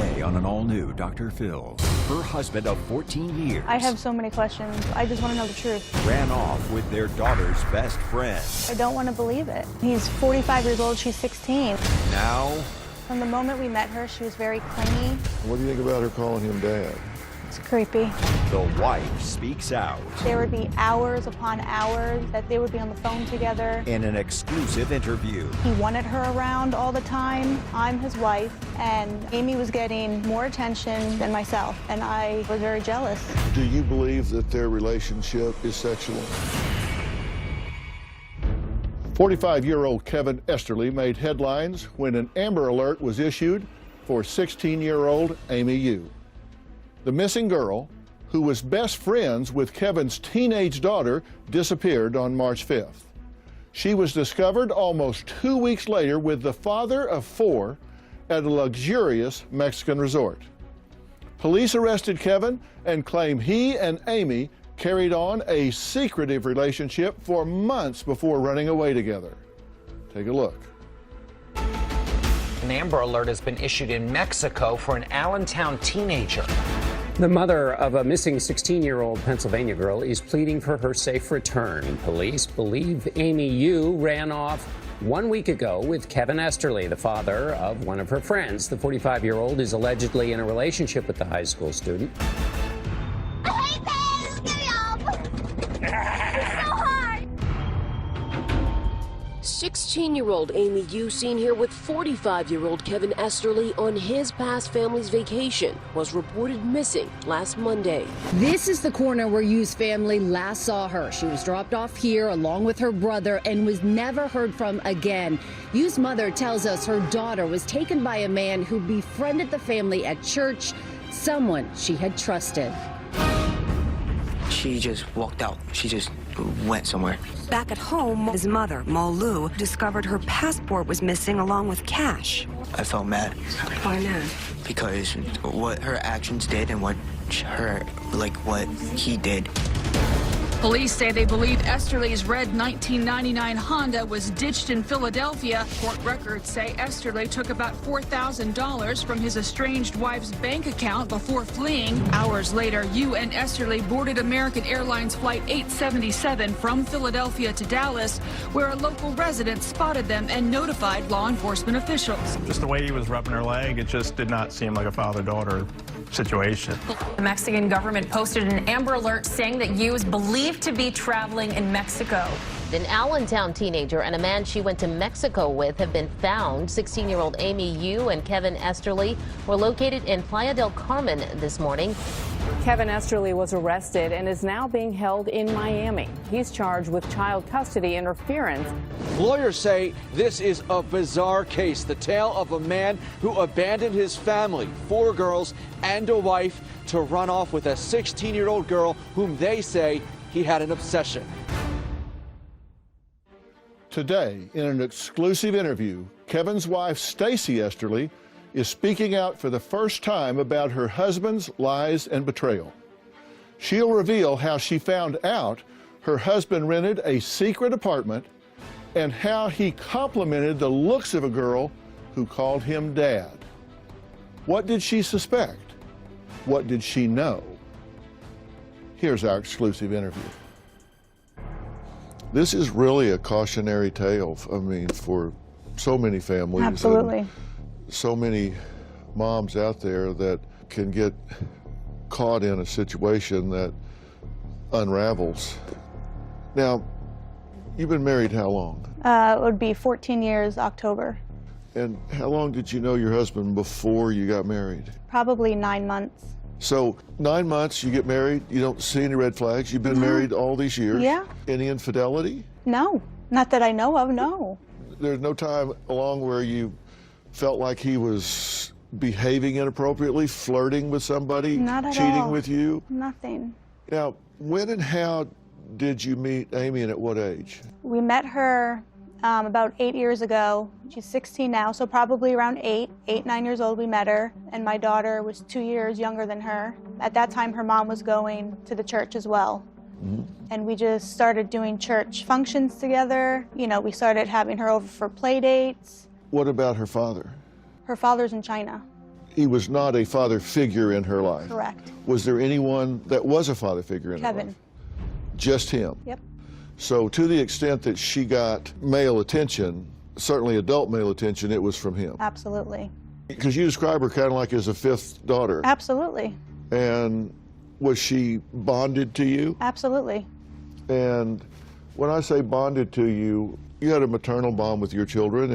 Today on an all-new Dr. Phil, her husband of 14 years. I have so many questions. I just want to know the truth. Ran off with their daughter's best friend. I don't want to believe it. He's 45 years old, she's 16. Now, From the moment we met her, she was very clingy. What do you think about her calling him Dad? It's creepy. the wife speaks out. There would be hours upon hours that they would be on the phone together. In an exclusive interview. He wanted her around all the time. I'm his wife, and Amy was getting more attention than myself, and I was very jealous. Do you believe that their relationship is sexual? 45-year-old Kevin Esterly made headlines when an Amber Alert was issued for 16-year-old Amy Yu. The missing girl, who was best friends with Kevin's teenage daughter, disappeared on March 5th. She was discovered almost 2 weeks later with the father of 4 at a luxurious Mexican resort. Police arrested Kevin and claim he and Amy carried on a secretive relationship for months before running away together. Take a look. An Amber Alert has been issued in Mexico for an Allentown teenager. The mother of a missing 16-year-old Pennsylvania girl is pleading for her safe return. Police believe Amy Yu ran off 1 week ago with Kevin Esterly, the father of one of her friends. The 45-year-old is allegedly in a relationship with the high school student. 16-year-old Amy Yu, seen here with 45-year-old Kevin Esterly on his past family's vacation, was reported missing last Monday. This is the corner where Yu's family last saw her. She was dropped off here along with her brother and was never heard from again. Yu's mother tells us her daughter was taken by a man who befriended the family at church, someone she had trusted. She just walked out. She just went somewhere. Back at home, his mother, Mo Lu, discovered her passport was missing along with cash. I felt mad. Why mad? Because what her actions did and what he did. Police say they believe Esterly's red 1999 Honda was ditched in Philadelphia. Court records say Esterly took about $4,000 from his estranged wife's bank account before fleeing. Hours later, Yu and Esterly boarded American Airlines Flight 877 from Philadelphia to Dallas, where a local resident spotted them and notified law enforcement officials. Just the way he was rubbing her leg, it just did not seem like a father-daughter situation. The Mexican government posted an Amber Alert saying that Yu is believed to be traveling in Mexico. An Allentown teenager and a man she went to Mexico with have been found. 16-year-old Amy Yu and Kevin Esterly were located in Playa del Carmen this morning. Kevin Esterly was arrested and is now being held in Miami. He's charged with child custody interference. Lawyers say this is a bizarre case, the tale of a man who abandoned his family, 4 girls and a wife, to run off with a 16-year-old girl whom they say he had an obsession. Today, in an exclusive interview, Kevin's wife, Stacy Esterly, is speaking out for the first time about her husband's lies and betrayal. She'll reveal how she found out her husband rented a secret apartment and how he complimented the looks of a girl who called him Dad. What did she suspect? What did she know? Here's our exclusive interview. This is really a cautionary tale, I mean, for so many families. Absolutely. So many moms out there that can get caught in a situation that unravels. Now, you've been married how long? It would be 14 years, October. And how long did you know your husband before you got married? Probably 9 months. So 9 months, you get married, you don't see any red flags. You've been married all these years. Yeah. Any infidelity? No, not that I know of, no. There's no time along where you felt like he was behaving inappropriately, flirting with somebody, Not at cheating all. with you? Nothing. Now, when and how did you meet Amy, and at what age? We met her about 8 years ago. She's 16 now, so probably around 9 years old we met her, and my daughter was 2 years younger than her. At that time, her mom was going to the church as well. And we just started doing church functions together. You know, we started having her over for play dates. What about her father? Her father's in China. he was not a father figure in her life. Correct. Was there anyone that was a father figure in her Kevin. life? Just him? Yep. So to the extent that she got male attention, certainly adult male attention, it was from him. Absolutely. Because you describe her kind of like as a fifth daughter. Absolutely. And was she bonded to you? Absolutely. And when I say bonded to you, you had a maternal bond with your children,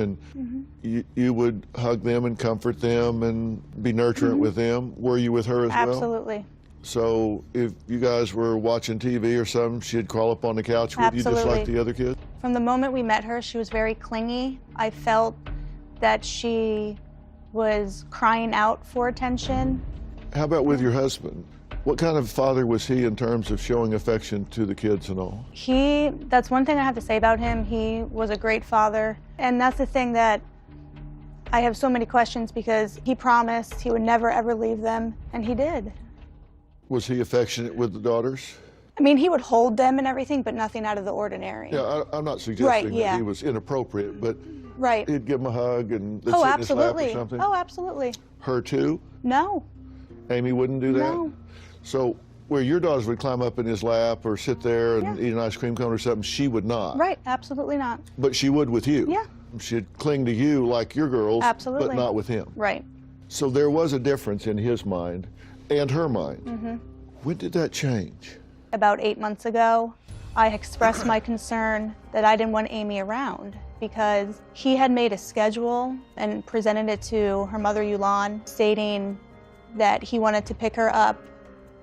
and you would hug them and comfort them and be nurturant with them. Were you with her as well? Absolutely. So if you guys were watching TV or something, she'd crawl up on the couch with you just like the other kids? From the moment we met her, she was very clingy. I felt that she was crying out for attention. How about with your husband? What kind of father was he in terms of showing affection to the kids and all? That's one thing I have to say about him. He was a great father. And that's the thing that I have so many questions, because he promised he would never ever leave them, and he did. Was he affectionate with the daughters? I mean, he would hold them and everything, but nothing out of the ordinary. Yeah, I'm not suggesting yeah. that he was inappropriate, but right. he'd give him a hug and they'd Oh, sit in his lap absolutely. or something? Oh, absolutely. Her too? No. Amy wouldn't do that? No. So where your daughters would climb up in his lap or sit there and eat an ice cream cone or something, she would not? Right, absolutely not. But she would with you? Yeah. She'd cling to you like your girls, Absolutely. but not with him? Right. So there was a difference in his mind and her mind. When did that change? About 8 months ago, I expressed my concern that I didn't want Amy around, because he had made a schedule and presented it to her mother, Yulan, stating that he wanted to pick her up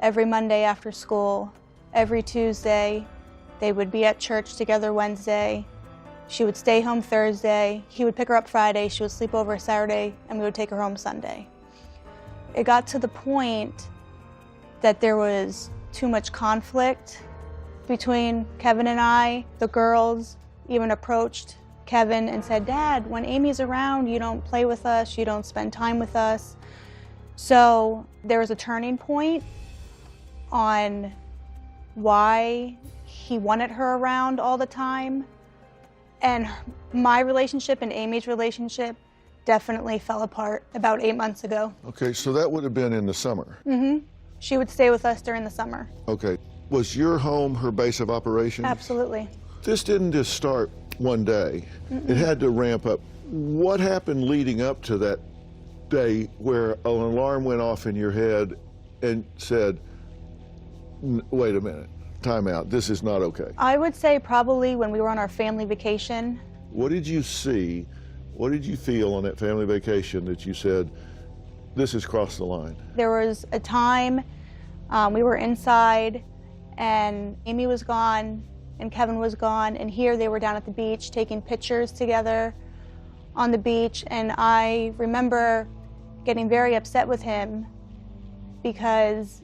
every Monday after school, every Tuesday. They would be at church together Wednesday. She would stay home Thursday. He would pick her up Friday. She would sleep over Saturday, and we would take her home Sunday. It got to the point that there was too much conflict between Kevin and I. The girls even approached Kevin and said, "Dad, when Amy's around, you don't play with us, you don't spend time with us." So there was a turning point on why he wanted her around all the time. And my relationship and Amy's relationship definitely fell apart about 8 months ago. Okay, so that would have been in the summer. She would stay with us during the summer. Okay. Was your home her base of operations? Absolutely. This didn't just start one day. It had to ramp up. What happened leading up to that day where an alarm went off in your head and said, wait a minute, time out, this is not okay? I would say probably when we were on our family vacation. What did you see, what did you feel on that family vacation that you said, this has crossed the line? There was a time we were inside and Amy was gone and Kevin was gone, and here they were down at the beach taking pictures together on the beach, and I remember getting very upset with him because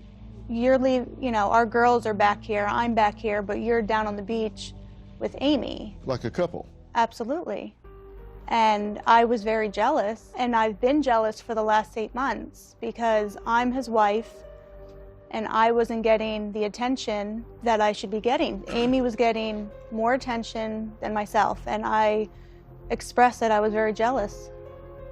our girls are back here, I'm back here, but you're down on the beach with Amy. Like a couple? Absolutely. And I was very jealous, and I've been jealous for the last 8 months because I'm his wife and I wasn't getting the attention that I should be getting. Amy was getting more attention than myself, and I expressed that I was very jealous.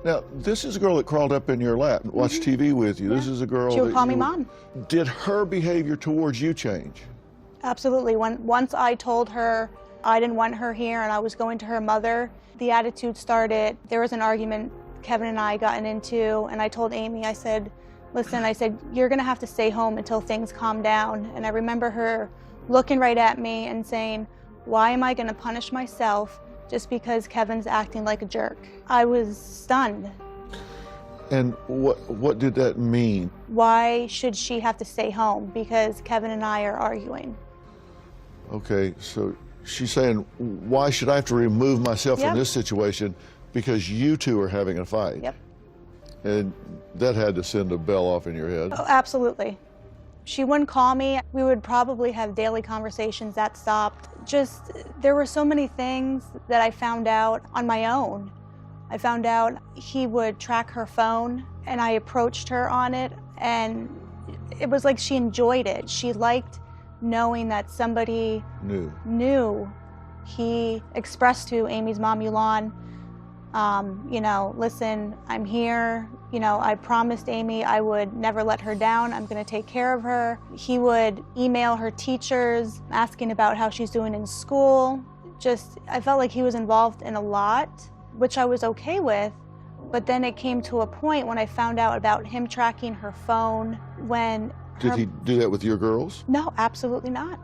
Now, this is a girl that crawled up in your lap and watched TV with you. Yeah. This is a girl She would call me Mom. Did her behavior towards you change? Absolutely. Once I told her I didn't want her here and I was going to her mother, the attitude started. There was an argument Kevin and I gotten into, and I told Amy, I said, listen, I said, you're gonna have to stay home until things calm down. And I remember her looking right at me and saying, why am I gonna punish myself just because Kevin's acting like a jerk? I was stunned. And what did that mean? Why should she have to stay home because Kevin and I are arguing? Okay, so she's saying, why should I have to remove myself from this situation because you two are having a fight? Yep. And that had to send a bell off in your head. Oh, absolutely. She wouldn't call me. We would probably have daily conversations. That stopped. Just, there were so many things that I found out on my own. I found out he would track her phone, and I approached her on it, and it was like she enjoyed it. She liked knowing that somebody knew. He expressed to Amy's mom, Yulan, You know, listen, I'm here. You know, I promised Amy I would never let her down. I'm going to take care of her. He would email her teachers asking about how she's doing in school. Just, I felt like he was involved in a lot, which I was okay with. But then it came to a point when I found out about him tracking her phone when... Did he do that with your girls? No, absolutely not.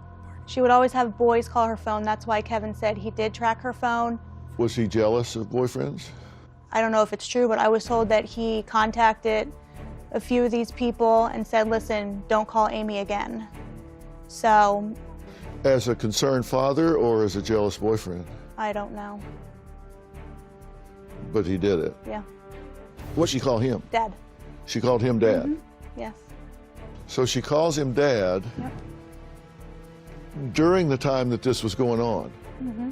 She would always have boys call her phone. That's why Kevin said he did track her phone. Was he jealous of boyfriends? I don't know if it's true, but I was told that he contacted a few of these people and said, listen, don't call Amy again. So... As a concerned father or as a jealous boyfriend? I don't know. But he did it? Yeah. What'd she call him? Dad. She called him Dad? Mm-hmm. Yes. So she calls him Dad. Yep. During the time that this was going on, Mm-hmm.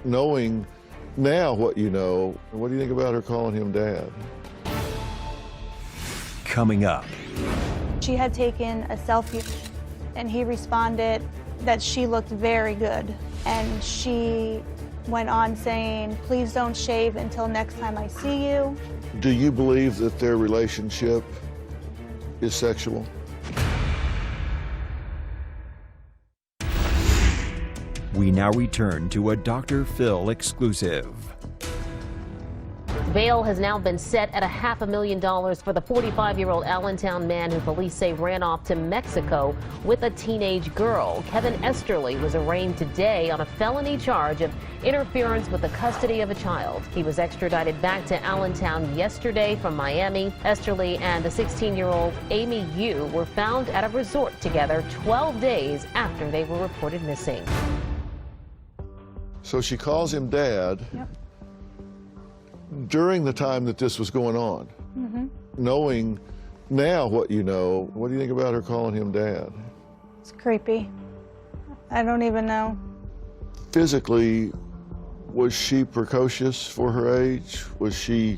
knowing now what you know, what do you think about her calling him Dad? Coming up. She had taken a selfie and he responded that she looked very good. And she went on saying, please don't shave until next time I see you. Do you believe that their relationship is sexual? We now return to a Dr. Phil exclusive. Bail has now been set at $500,000 for the 45-year-old Allentown man who police say ran off to Mexico with a teenage girl. Kevin Esterly was arraigned today on a felony charge of interference with the custody of a child. He was extradited back to Allentown yesterday from Miami. Esterly and the 16-year-old Amy Yu were found at a resort together 12 days after they were reported missing. So she calls him Dad. Yep. During the time that this was going on, Mm-hmm. knowing now what you know, what do you think about her calling him Dad? It's creepy. I don't even know. Physically, was she precocious for her age? Was she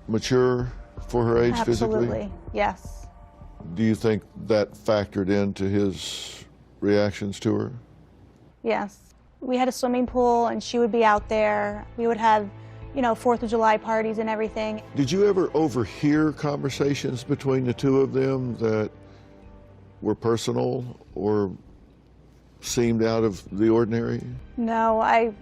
mature for her age physically? Absolutely, yes. Do you think that factored into his reactions to her? Yes. We had a swimming pool and she would be out there. We would have, you know, 4th of July parties and everything. Did you ever overhear conversations between the two of them that were personal or seemed out of the ordinary? No,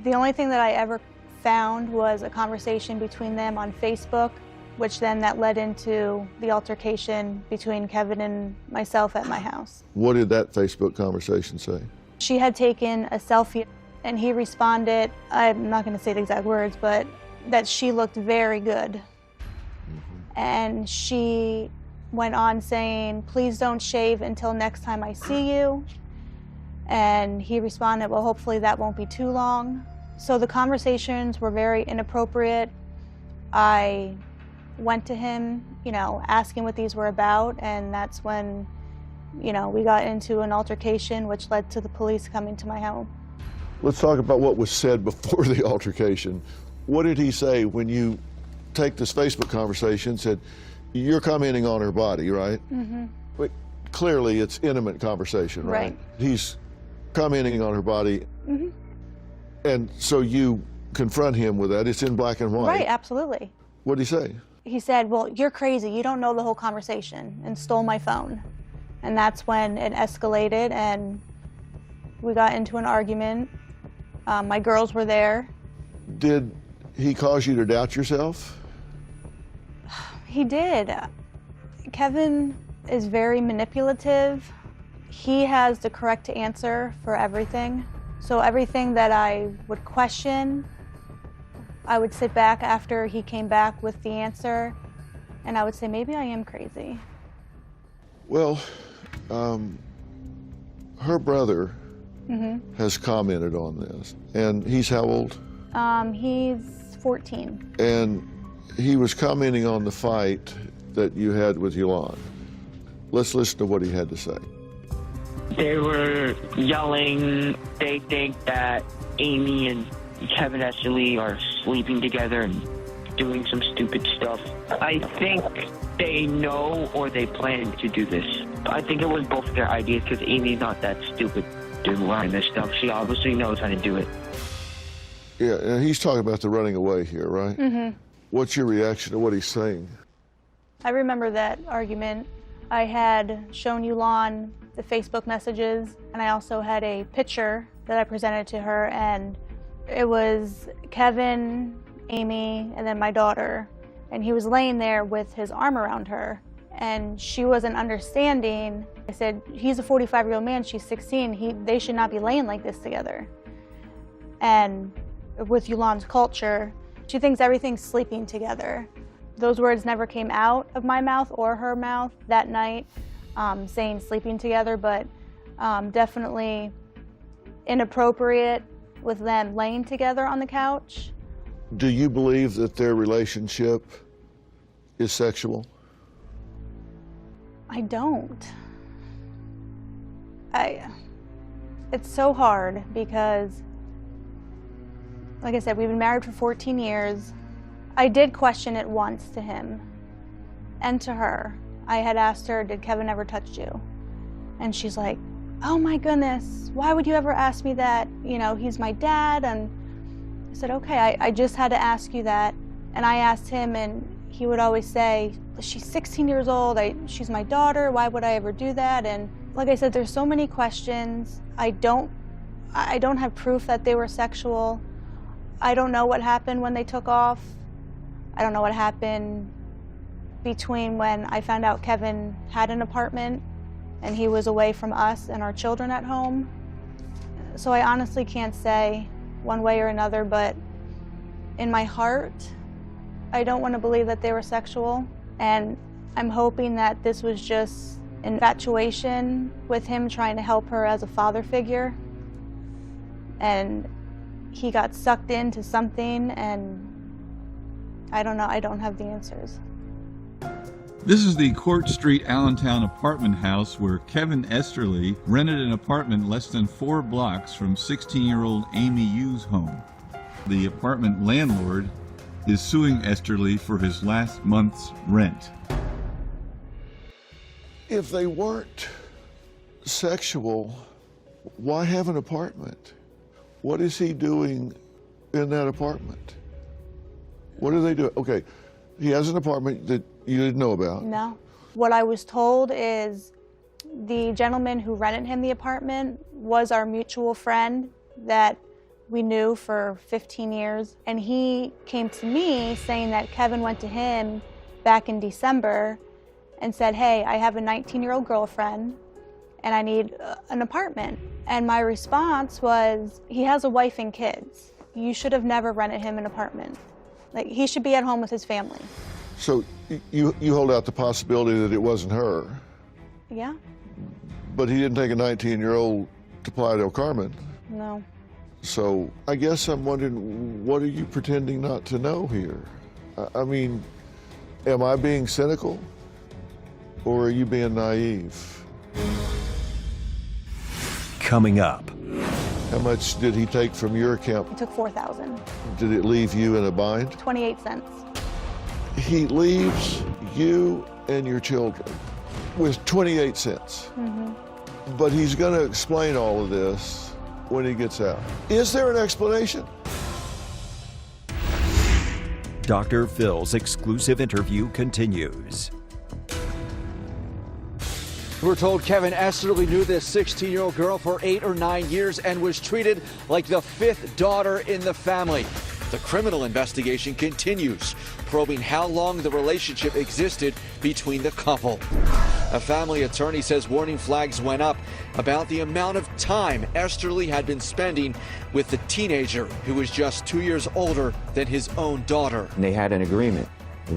the only thing that I ever found was a conversation between them on Facebook, which then that led into the altercation between Kevin and myself at my house. What did that Facebook conversation say? She had taken a selfie and he responded, I'm not going to say the exact words, but that she looked very good. Mm-hmm. And she went on saying, please don't shave until next time I see you. And he responded, well, hopefully that won't be too long. So the conversations were very inappropriate. I went to him, you know, asking what these were about, and that's when, you know, we got into an altercation, which led to the police coming to my home. Let's talk about what was said before the altercation. What did he say when you take this Facebook conversation, said, you're commenting on her body, right? Mm-hmm. But clearly it's intimate conversation, right? Right. He's commenting on her body. Mm-hmm. And so you confront him with that. It's in black and white. Right, absolutely. What did he say? He said, well, you're crazy. You don't know the whole conversation, and stole my phone. And that's when it escalated and we got into an argument. My girls were there. Did he cause you to doubt yourself? He did. Kevin is very manipulative. He has the correct answer for everything. So everything that I would question, I would sit back after he came back with the answer, and I would say, maybe I am crazy. Well, her brother Mm-hmm. has commented on this. And he's how old? He's 14. And he was commenting on the fight that you had with Yolande. Let's listen to what he had to say. They were yelling. They think that Amy and Kevin Esterly are sleeping together and doing some stupid stuff. I think they know or they plan to do this. I think it was both of their ideas because Amy's not that stupid to learn this stuff. She obviously knows how to do it. Yeah, and he's talking about the running away here, right? Mm-hmm. What's your reaction to what he's saying? I remember that argument. I had shown Yulon the Facebook messages, and I also had a picture that I presented to her, and it was Kevin, Amy, and then my daughter, and he was laying there with his arm around her, and she wasn't understanding. I said, he's a 45-year-old man, she's 16, they should not be laying like this together. And with Yulon's culture, she thinks everything's sleeping together. Those words never came out of my mouth or her mouth that night, saying sleeping together, but definitely inappropriate with them laying together on the couch. Do you believe that their relationship is sexual? I don't. It's so hard because, like I said, we've been married for 14 years. I did question it once to him and to her. I had asked her, did Kevin ever touch you? And she's like, oh my goodness, why would you ever ask me that? You know, he's my dad. And I said, okay, I just had to ask you that. And I asked him, and he would always say, she's 16 years old, she's my daughter, why would I ever do that? And like I said, there's so many questions. I don't have proof that they were sexual. I don't know what happened when they took off. I don't know what happened between when I found out Kevin had an apartment and he was away from us and our children at home. So I honestly can't say one way or another, but in my heart, I don't want to believe that they were sexual. And I'm hoping that this was just infatuation with him trying to help her as a father figure. And he got sucked into something, and I don't know, I don't have the answers. This is the Court Street, Allentown apartment house where Kevin Esterly rented an apartment less than 4 blocks from 16-year-old Amy Yu's home. The apartment landlord is suing Esterly for his last month's rent. If they weren't sexual, why have an apartment? What is he doing in that apartment? What do they do? Okay, he has an apartment that you didn't know about. No. What I was told is the gentleman who rented him the apartment was our mutual friend that we knew for 15 years. And he came to me saying that Kevin went to him back in December and said, hey, I have a 19-year-old girlfriend and I need an apartment. And my response was, he has a wife and kids. You should have never rented him an apartment. Like, he should be at home with his family. So you hold out the possibility that it wasn't her. Yeah. But he didn't take a 19-year-old to Playa del Carmen. No. So I guess I'm wondering, what are you pretending not to know here? I mean, am I being cynical or are you being naive? Coming up. How much did he take from your account? He took $4,000. Did it leave you in a bind? 28 cents. He leaves you and your children with 28 cents. Mm-hmm. But he's going to explain all of this when he gets out. Is there an explanation? Dr. Phil's exclusive interview continues. We're told Kevin Esterly knew this 16-year-old girl for 8 or 9 years and was treated like the 5th daughter in the family. The criminal investigation continues, probing how long the relationship existed between the couple. A family attorney says warning flags went up about the amount of time Esterly had been spending with the teenager who was just 2 years older than his own daughter. And they had an agreement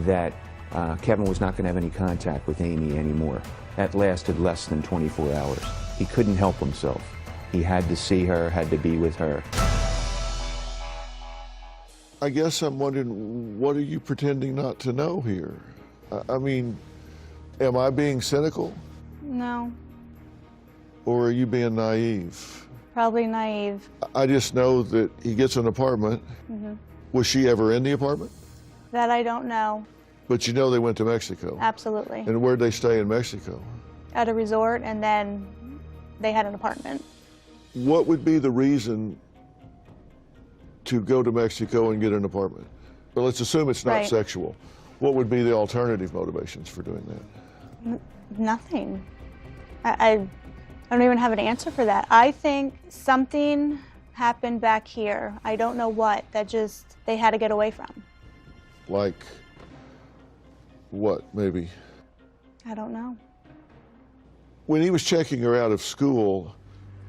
that Kevin was not going to have any contact with Amy anymore. That lasted less than 24 hours. He couldn't help himself. He had to see her, had to be with her. I guess I'm wondering, what are you pretending not to know here? I mean, am I being cynical? No. Or are you being naive? Probably naive. I just know that he gets an apartment. Mm-hmm. Was she ever in the apartment? That I don't know. But you know they went to Mexico. Absolutely. And where'd they stay in Mexico? At a resort, and then they had an apartment. What would be the reason to go to Mexico and get an apartment? But let's assume it's not Right. sexual. What would be the alternative motivations for doing that? Nothing. I don't even have an answer for that. I think something happened back here. I don't know what, that just they had to get away from. Like what, maybe? I don't know. When he was checking her out of school,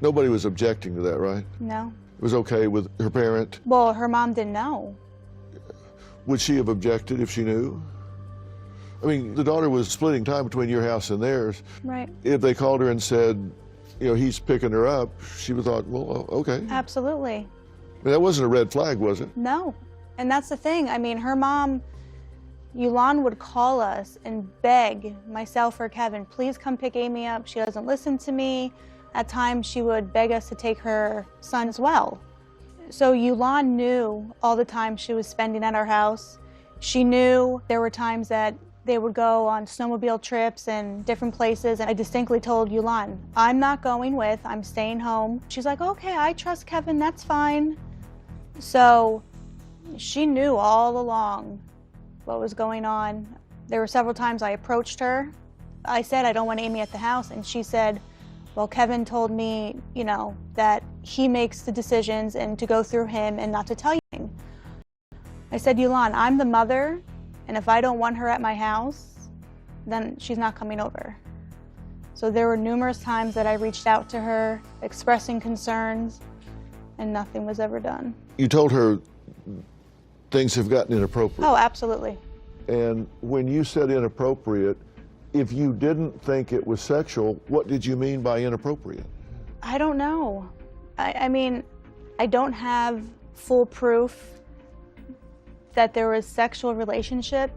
nobody was objecting to that, right? No. It was okay with her parent? Well, her mom didn't know. Would she have objected if she knew? I mean, the daughter was splitting time between your house and theirs. Right. If they called her and said, you know, he's picking her up, she would have thought, well, okay. Absolutely. I mean, that wasn't a red flag, was it? No. And that's the thing. I mean, her mom, Yulan, would call us and beg myself or Kevin, please come pick Amy up. She doesn't listen to me. At times, she would beg us to take her son as well. So Yulan knew all the time she was spending at our house. She knew there were times that they would go on snowmobile trips and different places, and I distinctly told Yulan, I'm not going with, I'm staying home. She's like, okay, I trust Kevin, that's fine. So she knew all along what was going on. There were several times I approached her. I said, I don't want Amy at the house, and she said, well, Kevin told me, you know, that he makes the decisions and to go through him and not to tell you. I said, Yulan, I'm the mother, and if I don't want her at my house, then she's not coming over. So there were numerous times that I reached out to her, expressing concerns, and nothing was ever done. You told her things have gotten inappropriate. Oh, absolutely. And when you said inappropriate, if you didn't think it was sexual, what did you mean by inappropriate? I don't know. I mean, I don't have full proof that there was sexual relationship,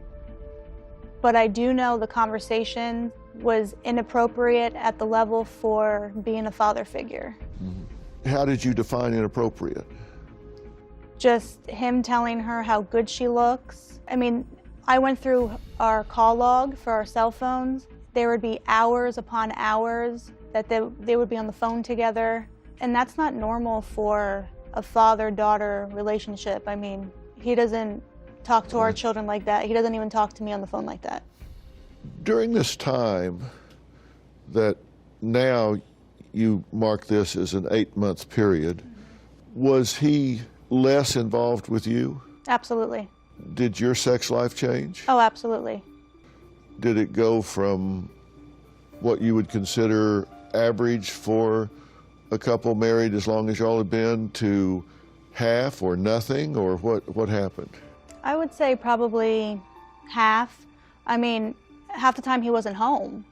but I do know the conversation was inappropriate at the level for being a father figure. Mm-hmm. How did you define inappropriate? Just him telling her how good she looks. I mean, I went through our call log for our cell phones. There would be hours upon hours that they would be on the phone together. And that's not normal for a father-daughter relationship. I mean, he doesn't talk to our children like that. He doesn't even talk to me on the phone like that. During this time that now you mark this as an 8-month period, was he less involved with you? Absolutely. Did your sex life change? Oh, absolutely. Did it go from what you would consider average for a couple married as long as y'all had been to half or nothing, or what happened? I would say probably half. I mean, half the time he wasn't home.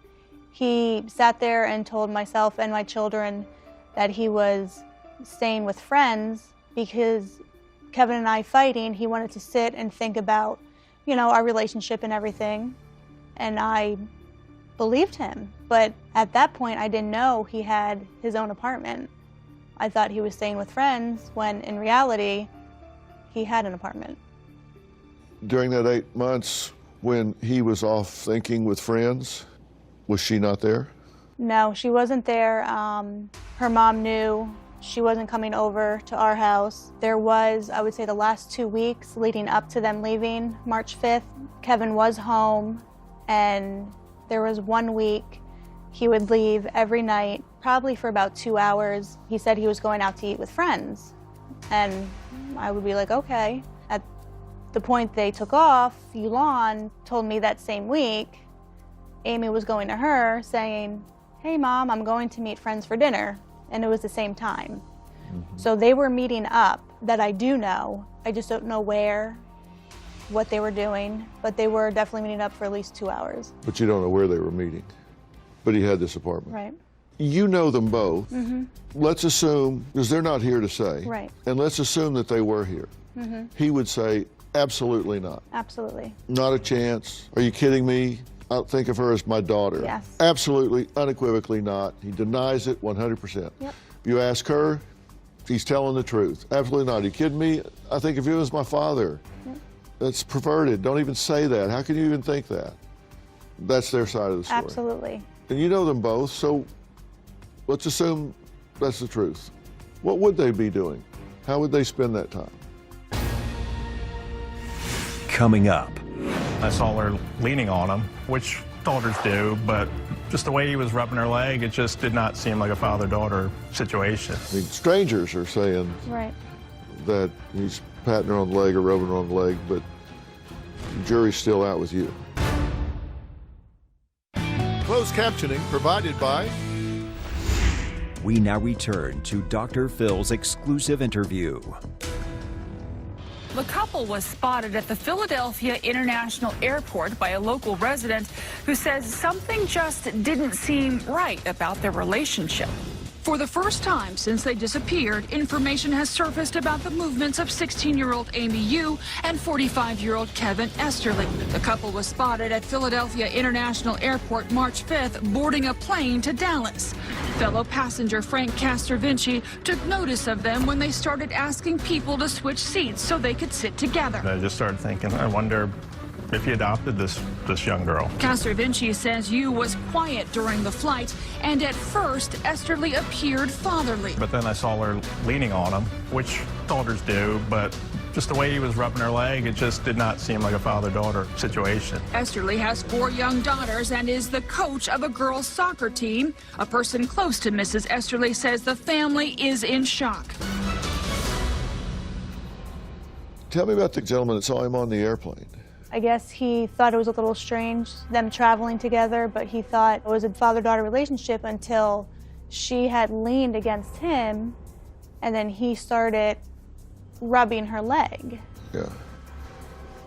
He sat there and told myself and my children that he was staying with friends because Kevin and I fighting, he wanted to sit and think about, you know, our relationship and everything. And I believed him. But at that point, I didn't know he had his own apartment. I thought he was staying with friends when in reality, he had an apartment. During that 8 months when he was off thinking with friends, was she not there? No, she wasn't there. Her mom knew she wasn't coming over to our house. There was, I would say, the last 2 weeks leading up to them leaving, March 5th, Kevin was home, and there was 1 week he would leave every night, probably for about 2 hours. He said he was going out to eat with friends, and I would be like, okay. At the point they took off, Yulan told me that same week, Amy was going to her saying, hey Mom, I'm going to meet friends for dinner. And it was the same time. Mm-hmm. So they were meeting up, that I do know. I just don't know where, what they were doing, but they were definitely meeting up for at least 2 hours. But you don't know where they were meeting. But he had this apartment. Right. You know them both. Mm-hmm. Let's assume, because they're not here to say, right. And let's assume that they were here. Mm-hmm. He would say, absolutely not. Absolutely. Not a chance. Are you kidding me? I think of her as my daughter. Yes. Absolutely, unequivocally not. He denies it 100%. Yep. You ask her, he's telling the truth. Absolutely not. Are you kidding me? I think of you as my father. Yep. That's perverted. Don't even say that. How can you even think that? That's their side of the story. Absolutely. And you know them both, so let's assume that's the truth. What would they be doing? How would they spend that time? Coming up. I saw her leaning on him, which daughters do, but just the way he was rubbing her leg, it just did not seem like a father-daughter situation. I mean, strangers are saying that he's patting her on the leg or rubbing her on the leg, but the jury's still out with you. Closed captioning provided by... We now return to Dr. Phil's exclusive interview. The couple was spotted at the Philadelphia International Airport by a local resident who says something just didn't seem right about their relationship. For the first time since they disappeared, information has surfaced about the movements of 16-year-old Amy Yu and 45-year-old Kevin Esterly. The couple was spotted at Philadelphia International Airport March 5th boarding a plane to Dallas. Fellow passenger Frank Castrovinci took notice of them when they started asking people to switch seats so they could sit together. I just started thinking, I wonder if he adopted this young girl. Castrovinci says Yu was quiet during the flight, and at first, Esterly appeared fatherly. But then I saw her leaning on him, which daughters do, but just the way he was rubbing her leg, it just did not seem like a father-daughter situation. Esterly has 4 young daughters and is the coach of a girls' soccer team. A person close to Mrs. Esterly says the family is in shock. Tell me about the gentleman that saw him on the airplane. I guess he thought it was a little strange, them traveling together, but he thought it was a father-daughter relationship until she had leaned against him, and then he started rubbing her leg. Yeah.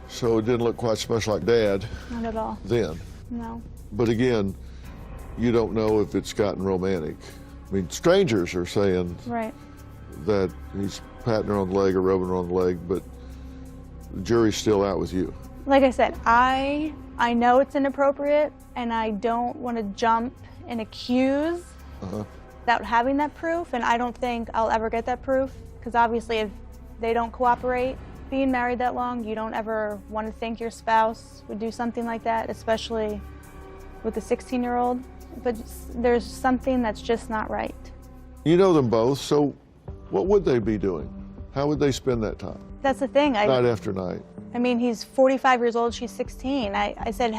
So it didn't look quite so much like Dad. Not at all. Then. No. But again, you don't know if it's gotten romantic. I mean, strangers are saying that he's patting her on the leg or rubbing her on the leg, but the jury's still out with you. Like I said, I know it's inappropriate, and I don't want to jump and accuse without having that proof, and I don't think I'll ever get that proof, because obviously if they don't cooperate, being married that long, you don't ever want to think your spouse would do something like that, especially with a 16-year-old. But there's something that's just not right. You know them both, so what would they be doing? How would they spend that time? That's the thing. Night after night. I mean, he's 45 years old, she's 16. I said,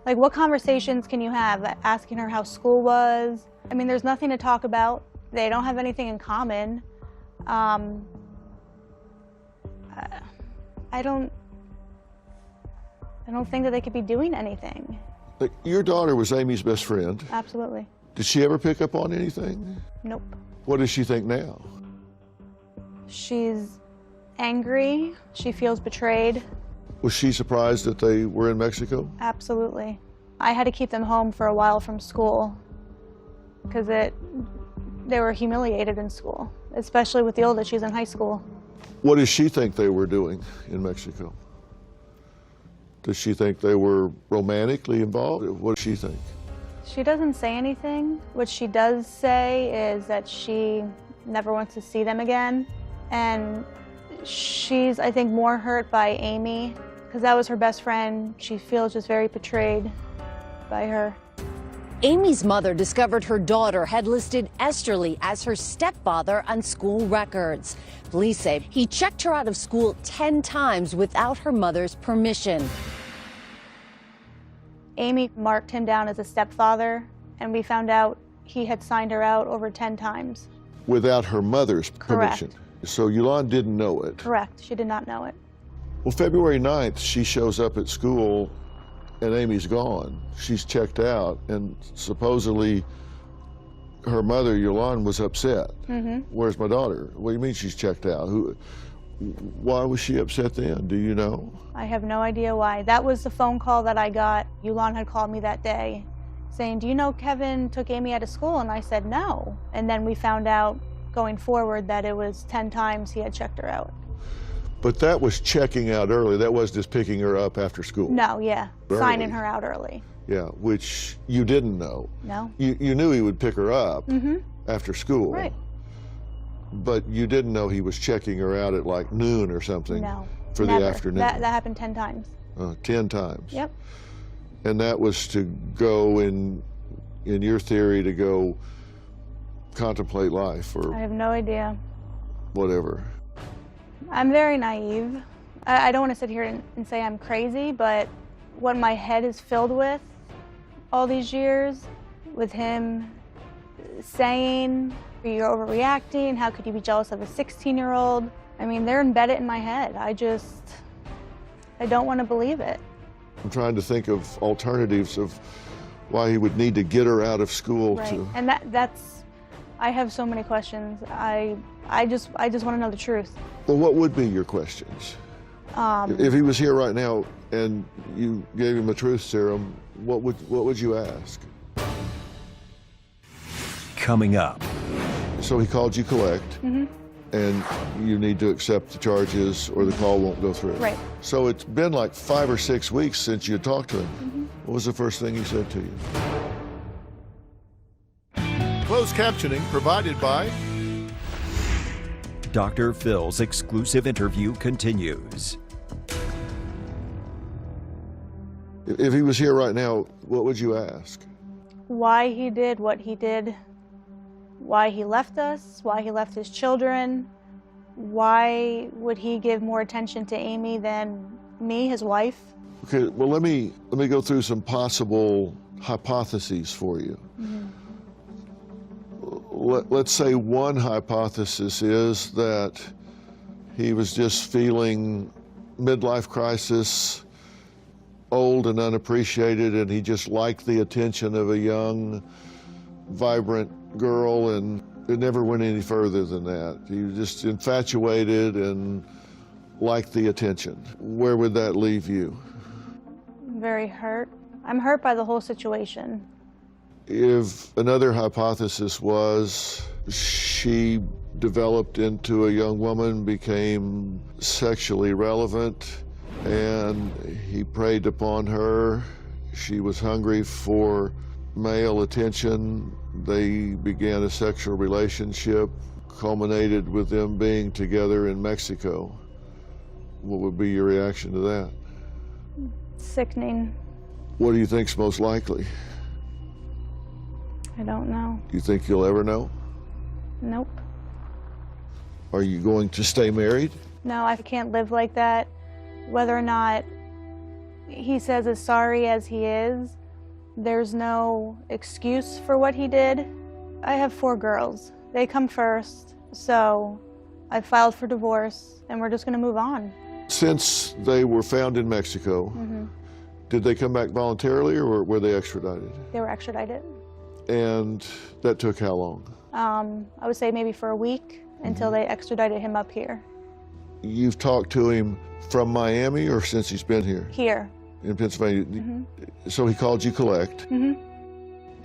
what conversations can you have? Asking her how school was. I mean, there's nothing to talk about. They don't have anything in common. I don't think that they could be doing anything. Like, your daughter was Amy's best friend. Absolutely. Did she ever pick up on anything? Nope. What does she think now? She's angry. She feels betrayed. Was she surprised that they were in Mexico? Absolutely. I had to keep them home for a while from school because they were humiliated in school, especially with the oldest. She's in high school. What does she think they were doing in Mexico? Does she think they were romantically involved? What does she think? She doesn't say anything. What she does say is that she never wants to see them again. And she's, I think, more hurt by Amy because that was her best friend. She feels just very betrayed by her. Amy's mother discovered her daughter had listed Esterly as her stepfather on school records. Police say he checked her out of school 10 times without her mother's permission. Amy marked him down as a stepfather, and we found out he had signed her out over 10 times. Without her mother's permission? Correct. So Yolande didn't know it? Correct. She did not know it. Well, February 9th, she shows up at school and Amy's gone. She's checked out, and supposedly her mother, Yolande, was upset. Where's my daughter? What do you mean she's checked out? Why was she upset then? Do you know? I have no idea why. That was the phone call that I got. Yolande had called me that day saying, do you know Kevin took Amy out of school? And I said, no. And then we found out going forward that it was 10 times he had checked her out. But that was checking out early. That was just picking her up after school. No, yeah. Early. Signing her out early. Yeah, which you didn't know. No. You knew he would pick her up after school. Right. But you didn't know he was checking her out at like noon or something for never. the afternoon. That happened 10 times. 10 times. Yep. And that was to go, in your theory, to go contemplate life or I have no idea. whatever. I'm very naive. I don't want to sit here and say I'm crazy, but what my head is filled with all these years, with him saying, you're overreacting, how could you be jealous of a 16-year-old? I mean, they're embedded in my head. I don't want to believe it. I'm trying to think of alternatives of why he would need to get her out of school. Right. And that's, I have so many questions. I just want to know the truth. Well, what would be your questions? If he was here right now and you gave him a truth serum, what would you ask? Coming up. So he called you collect, Mm-hmm. and you need to accept the charges or the call won't go through. Right. So it's been like 5 or 6 weeks since you talked to him. Mm-hmm. What was the first thing he said to you? Closed captioning provided by Dr. Phil's exclusive interview continues. If he was here right now, what would you ask? Why he did what he did, why he left us, why he left his children, why would he give more attention to Amy than me, his wife? Okay, well, let me go through some possible hypotheses for you. Mm-hmm. Let's say one hypothesis is that he was just feeling midlife crisis, old and unappreciated, and he just liked the attention of a young, vibrant girl, and it never went any further than that. He was just infatuated and liked the attention. Where would that leave you? I'm very hurt. I'm hurt by the whole situation. If another hypothesis was she developed into a young woman, became sexually relevant, and he preyed upon her. She was hungry for male attention. They began a sexual relationship, culminated with them being together in Mexico. What would be your reaction to that? Sickening. What do you think's most likely? I don't know. Do you think you'll ever know? Nope. Are you going to stay married? No, I can't live like that. Whether or not he says as sorry as he is, there's no excuse for what he did. I have 4 girls. They come first, so I filed for divorce, and we're just going to move on. Since they were found in Mexico, Mm-hmm. did they come back voluntarily or were they extradited? They were extradited. And that took how long? I would say maybe for a week until they extradited him up here. You've talked to him from Miami or since he's been here? Here. In Pennsylvania? Mm-hmm. So he called you collect, Mm-hmm.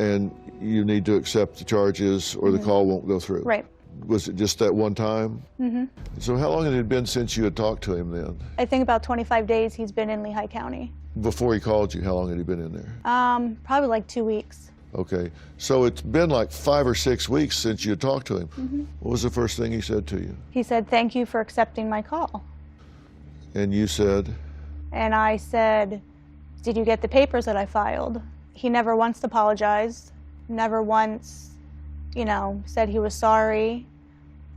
and you need to accept the charges or the call won't go through? Right. Was it just that one time? Mm-hmm. So how long had it been since you had talked to him then? I think about 25 days he's been in Lehigh County. Before he called you, how long had he been in there? Probably like 2 weeks. Okay, so it's been like 5 or 6 weeks since you had talked to him. Mm-hmm. What was the first thing he said to you? He said, "Thank you for accepting my call." And you said? And I said, "Did you get the papers that I filed?" He never once apologized, never once, said he was sorry.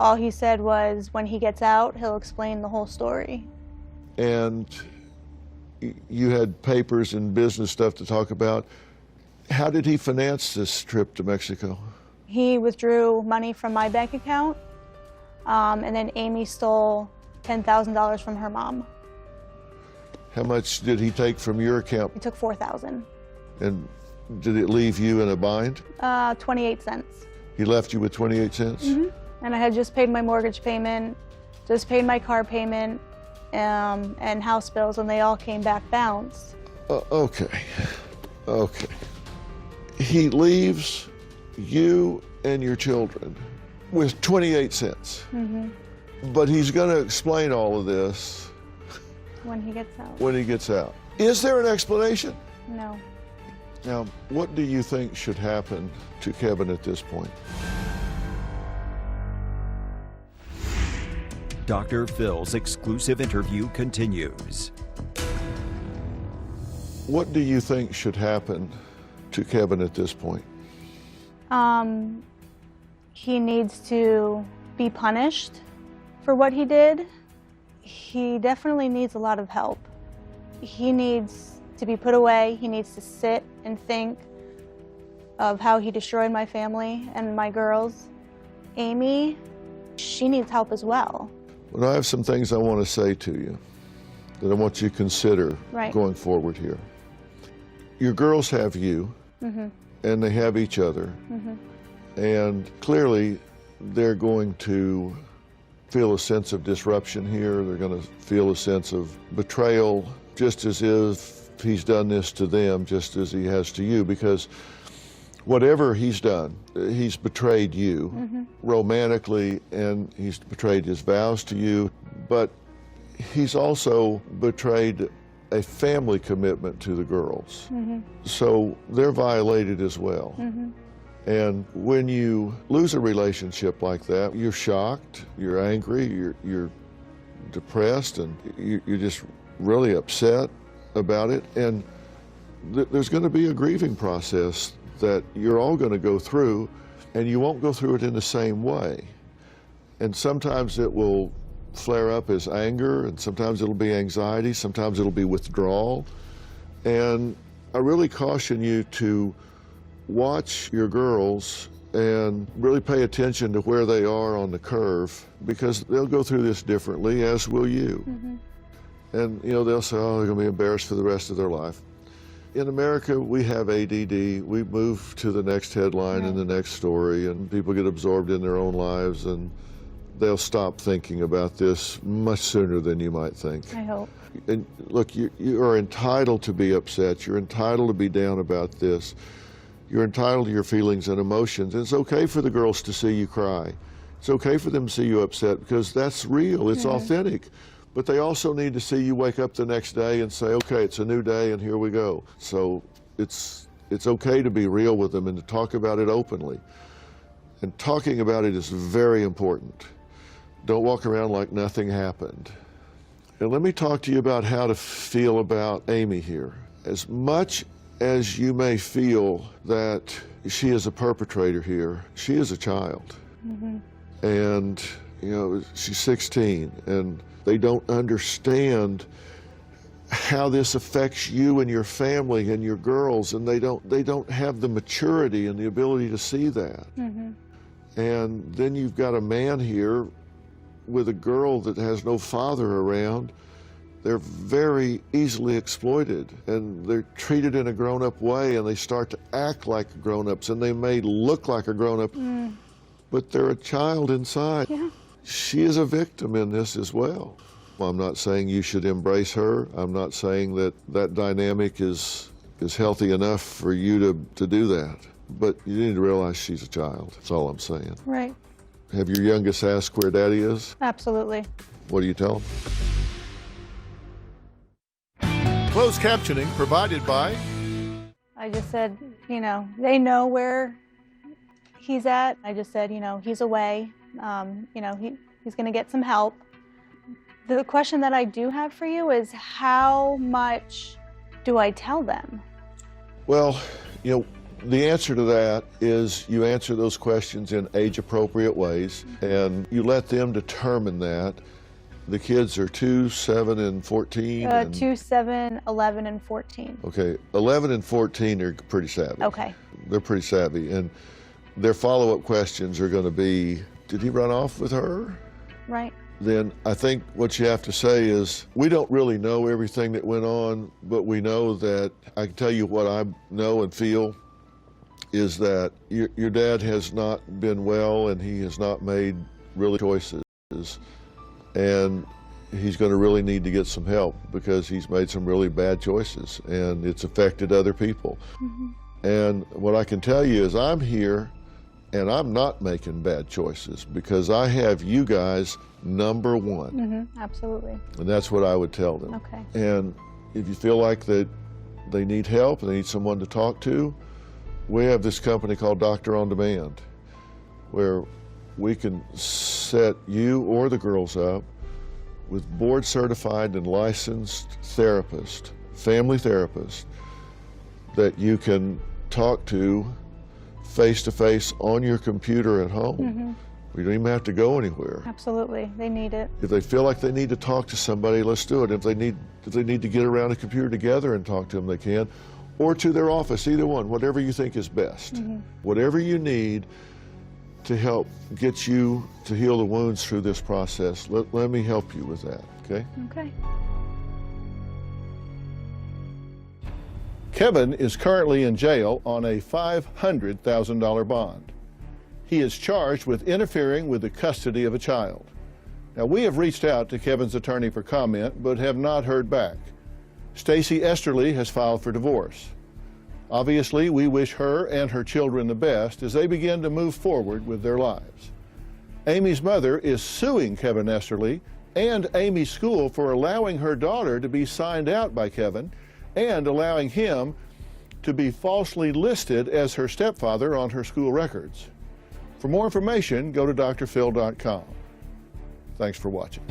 All he said was when he gets out, he'll explain the whole story. And you had papers and business stuff to talk about. How did he finance this trip to Mexico? He withdrew money from my bank account, and then Amy stole $10,000 from her mom. How much did he take from your account? He took $4,000. And did it leave you in a bind? 28 cents. He left you with 28 cents? Mm-hmm. And I had just paid my mortgage payment, just paid my car payment, and house bills, and they all came back bounced. Okay. He leaves you and your children with 28 cents. Mm-hmm. But he's going to explain all of this When he gets out. when he gets out. Is there an explanation? No. Now, what do you think should happen to Kevin at this point? Dr. Phil's exclusive interview continues. What do you think should happen to Kevin at this point? He needs to be punished for what he did. He definitely needs a lot of help. He needs to be put away. He needs to sit and think of how he destroyed my family and my girls. Amy, she needs help as well. Well, I have some things I want to say to you that I want you to consider going forward here. Your girls have you, and they have each other, and clearly they're going to feel a sense of disruption here. They're going to feel a sense of betrayal, just as if he's done this to them, just as he has to you, because whatever he's done, he's betrayed you romantically, and he's betrayed his vows to you, but he's also betrayed a family commitment to the girls. So they're violated as well. And when you lose a relationship like that, you're shocked, you're angry, you're depressed, and you're just really upset about it. And there's going to be a grieving process that you're all going to go through, and you won't go through it in the same way. And sometimes it will flare up as anger, and sometimes it'll be anxiety, sometimes it'll be withdrawal. And I really caution you to watch your girls and really pay attention to where they are on the curve, because they'll go through this differently, as will you. And you know, they'll say, oh, they're going to be embarrassed for the rest of their life. In America, we have ADD. We move to the next headline and the next story, and people get absorbed in their own lives, and they'll stop thinking about this much sooner than you might think. I hope. And look, you are entitled to be upset. You're entitled to be down about this. You're entitled to your feelings and emotions. And it's okay for the girls to see you cry. It's okay for them to see you upset, because that's real, it's authentic. But they also need to see you wake up the next day and say, okay, it's a new day and here we go. So it's okay to be real with them and to talk about it openly. And talking about it is very important. Don't walk around like nothing happened. And let me talk to you about how to feel about Amy here. As much as you may feel that she is a perpetrator here, she is a child. And, you know, she's 16, and they don't understand how this affects you and your family and your girls, and they don't have the maturity and the ability to see that. And then you've got a man here with a girl that has no father around. They're very easily exploited, and they're treated in a grown-up way, and they start to act like grown-ups, and they may look like a grown-up, but they're a child inside. She is a victim in this as well. I'm not saying you should embrace her. I'm not saying that that dynamic is healthy enough for you to do that. But you need to realize she's a child. That's all I'm saying. Right. Have your youngest asked where Daddy is? Absolutely. What do you tell him? Closed captioning provided by... I just said, you know, they know where he's at. I just said, you know, he's away. You know, he's going to get some help. The question that I do have for you is, how much do I tell them? Well, you know, the answer to that is you answer those questions in age-appropriate ways, and you let them determine that. The kids are 2, 7, and 14? 2, 7, 11, and 14. Okay, 11 and 14 are pretty savvy. Okay. They're pretty savvy, and their follow-up questions are going to be, did he run off with her? Right. Then I think what you have to say is, we don't really know everything that went on, but we know that, I can tell you what I know and feel, is that your dad has not been well, and he has not made really choices. And he's going to really need to get some help, because he's made some really bad choices, and it's affected other people. And what I can tell you is, I'm here, and I'm not making bad choices, because I have you guys number one. Absolutely. And that's what I would tell them. Okay. And if you feel like that they need help, they need someone to talk to, we have this company called Doctor on Demand, where we can set you or the girls up with board-certified and licensed therapists, family therapists, that you can talk to face-to-face on your computer at home. We don't even have to go anywhere. Absolutely, they need it. If they feel like they need to talk to somebody, let's do it. If they need to get around a computer together and talk to them, they can. Or to their office, either one, whatever you think is best. Whatever you need to help get you to heal the wounds through this process, let me help you with that, okay? Okay. Kevin is currently in jail on a $500,000 bond. He is charged with interfering with the custody of a child. Now, we have reached out to Kevin's attorney for comment, but have not heard back. Stacy Esterly has filed for divorce. Obviously, we wish her and her children the best as they begin to move forward with their lives. Amy's mother is suing Kevin Esterly and Amy's school for allowing her daughter to be signed out by Kevin and allowing him to be falsely listed as her stepfather on her school records. For more information, go to drphil.com. Thanks for watching.